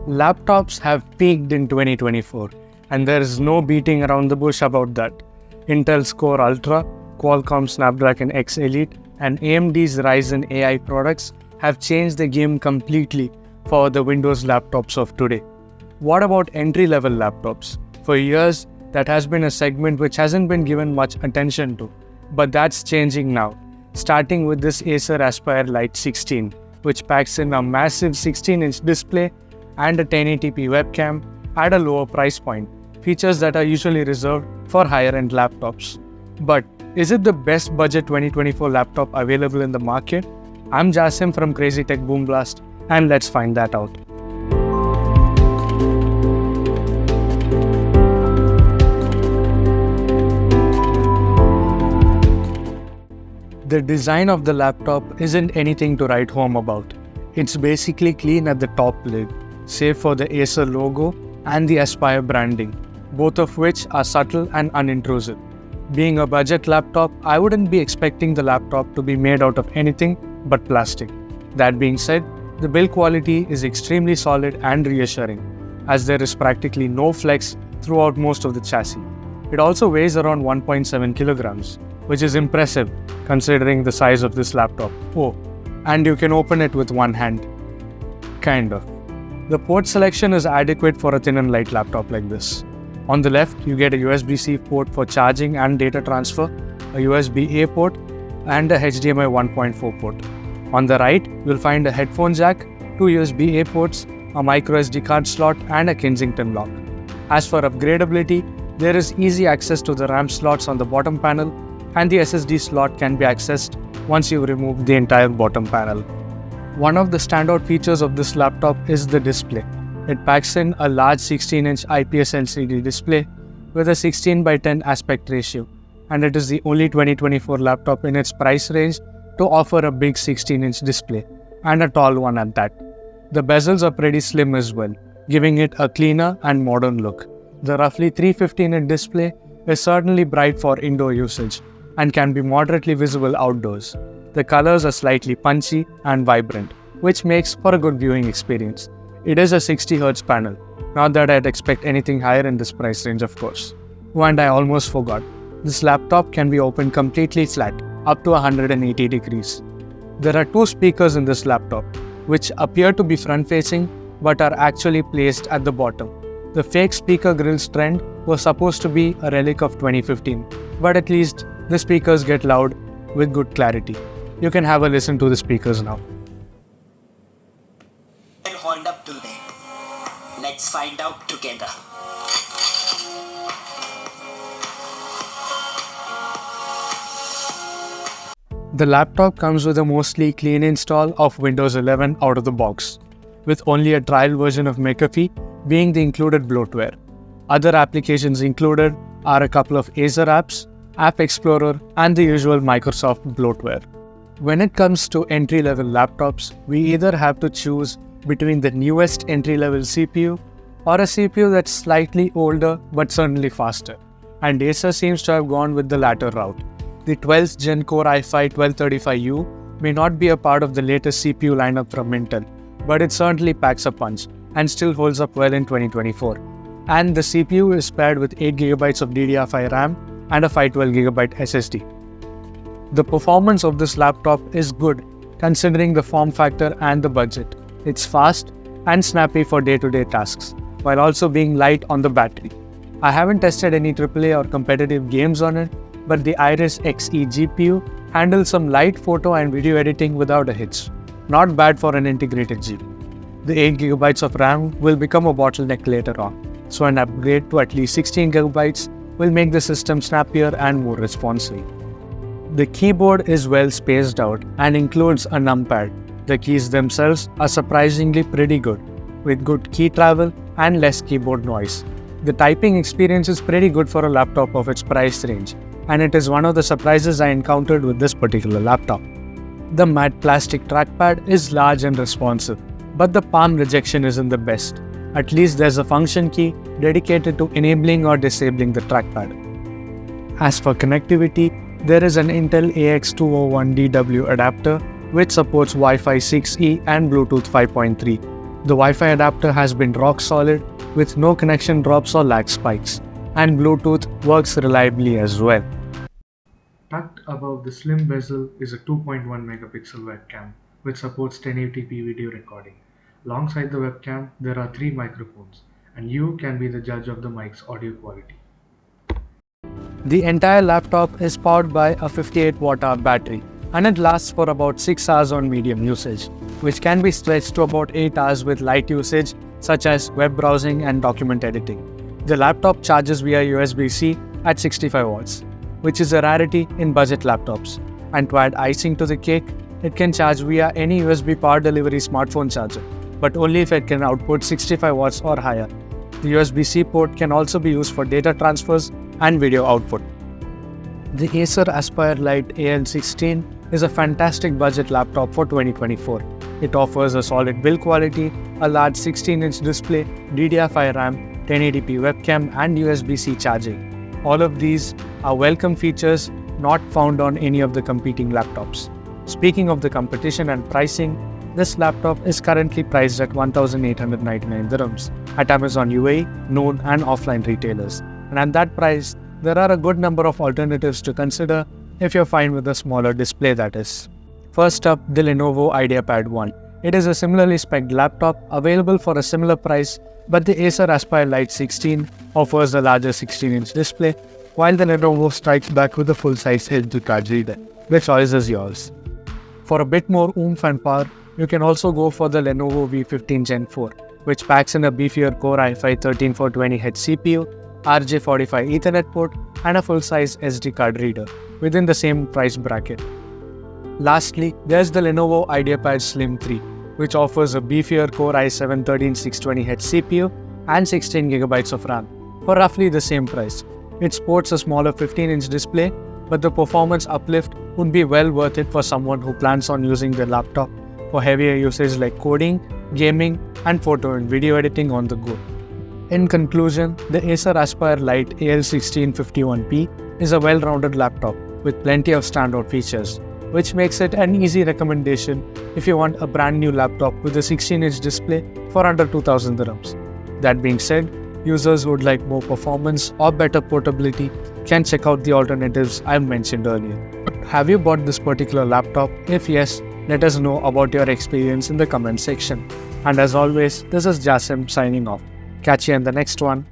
Laptops have peaked in 2024, and there is no beating around the bush about that. Intel's Core Ultra, Qualcomm's Snapdragon X Elite, and AMD's Ryzen AI products have changed the game completely for the Windows laptops of today. What about entry-level laptops? For years, that has been a segment which hasn't been given much attention to, but that's changing now, starting with this Acer Aspire Lite 16, which packs in a massive 16-inch display and a 1080p webcam at a lower price point, features that are usually reserved for higher-end laptops. But is it the best budget 2024 laptop available in the market? I'm Jasim from Crazy Tech Boom Blast, and let's find that out. The design of the laptop isn't anything to write home about. It's basically clean at the top lid, save for the Acer logo and the Aspire branding, both of which are subtle and unintrusive. Being a budget laptop, I wouldn't be expecting the laptop to be made out of anything but plastic. That being said, the build quality is extremely solid and reassuring, as there is practically no flex throughout most of the chassis. It also weighs around 1.7 kilograms, which is impressive considering the size of this laptop. Oh, and you can open it with one hand. Kind of. The port selection is adequate for a thin and light laptop like this. On the left, you get a USB-C port for charging and data transfer, a USB-A port, and a HDMI 1.4 port. On the right, you'll find a headphone jack, two USB-A ports, a microSD card slot, and a Kensington lock. As for upgradability, there is easy access to the RAM slots on the bottom panel, and the SSD slot can be accessed once you remove the entire bottom panel. One of the standout features of this laptop is the display. It packs in a large 16-inch IPS LCD display with a 16:10 aspect ratio, and it is the only 2024 laptop in its price range to offer a big 16-inch display, and a tall one at that. The bezels are pretty slim as well, giving it a cleaner and modern look. The roughly 315-inch display is certainly bright for indoor usage and can be moderately visible outdoors. The colors are slightly punchy and vibrant, which makes for a good viewing experience. It is a 60Hz panel, not that I'd expect anything higher in this price range of course. Oh, and I almost forgot, this laptop can be opened completely flat, up to 180 degrees. There are two speakers in this laptop, which appear to be front-facing but are actually placed at the bottom. The fake speaker grills trend was supposed to be a relic of 2015, but at least the speakers get loud with good clarity. You can have a listen to the speakers now. Hold up today. Let's find out together. The laptop comes with a mostly clean install of Windows 11 out of the box, with only a trial version of McAfee being the included bloatware. Other applications included are a couple of Acer apps, App Explorer, and the usual Microsoft bloatware. When it comes to entry-level laptops, we either have to choose between the newest entry-level CPU or a CPU that's slightly older but certainly faster, and Acer seems to have gone with the latter route. The 12th Gen Core i5 1235U may not be a part of the latest CPU lineup from Intel, but it certainly packs a punch and still holds up well in 2024. And the CPU is paired with 8GB of DDR5 RAM and a 512GB SSD. The performance of this laptop is good considering the form factor and the budget. It's fast and snappy for day-to-day tasks, while also being light on the battery. I haven't tested any AAA or competitive games on it, but the Iris Xe GPU handles some light photo and video editing without a hitch. Not bad for an integrated GPU. The 8GB of RAM will become a bottleneck later on, so an upgrade to at least 16GB will make the system snappier and more responsive. The keyboard is well spaced out and includes a numpad. The keys themselves are surprisingly pretty good, with good key travel and less keyboard noise. The typing experience is pretty good for a laptop of its price range, and it is one of the surprises I encountered with this particular laptop. The matte plastic trackpad is large and responsive, but the palm rejection isn't the best. At least there's a function key dedicated to enabling or disabling the trackpad. As for connectivity, there is an Intel AX201DW adapter which supports Wi-Fi 6E and Bluetooth 5.3. The Wi-Fi adapter has been rock solid with no connection drops or lag spikes, and Bluetooth works reliably as well. Tucked above the slim bezel is a 2.1 megapixel webcam, which supports 1080p video recording. Alongside the webcam, there are 3 microphones, and you can be the judge of the mic's audio quality. The entire laptop is powered by a 58 watt-hour battery, and it lasts for about 6 hours on medium usage, which can be stretched to about 8 hours with light usage such as web browsing and document editing. The laptop charges via USB-C at 65 watts, which is a rarity in budget laptops. And to add icing to the cake, it can charge via any USB power delivery smartphone charger, but only if it can output 65 watts or higher. The USB-C port can also be used for data transfers and video output. The Acer Aspire Lite AL16 is a fantastic budget laptop for 2024. It offers a solid build quality, a large 16-inch display, DDR5 RAM, 1080p webcam and USB-C charging. All of these are welcome features not found on any of the competing laptops. Speaking of the competition and pricing, this laptop is currently priced at 1,899 dirhams at Amazon UAE, known and offline retailers. And at that price, there are a good number of alternatives to consider if you're fine with a smaller display, that is. First up, the Lenovo IdeaPad 1. It is a similarly spec'd laptop available for a similar price, but the Acer Aspire Lite 16 offers a larger 16-inch display, while the Lenovo strikes back with a full-size SD card reader. The choice is yours. For a bit more oomph and power, you can also go for the Lenovo V15 Gen 4, which packs in a beefier Core i5-13420H CPU, RJ45 Ethernet port, and a full-size SD card reader within the same price bracket. Lastly, there's the Lenovo IdeaPad Slim 3, which offers a beefier Core i7-13620H CPU and 16GB of RAM for roughly the same price. It sports a smaller 15-inch display, but the performance uplift would be well worth it for someone who plans on using their laptop for heavier usage like coding, gaming, and photo and video editing on the go. In conclusion, the Acer Aspire Lite AL16-51P is a well-rounded laptop with plenty of standout features, which makes it an easy recommendation if you want a brand new laptop with a 16-inch display for under 2000 dirhams. That being said, users who would like more performance or better portability can check out the alternatives I've mentioned earlier. Have you bought this particular laptop? If yes, let us know about your experience in the comment section. And as always, this is Jasim signing off. Catch you in the next one.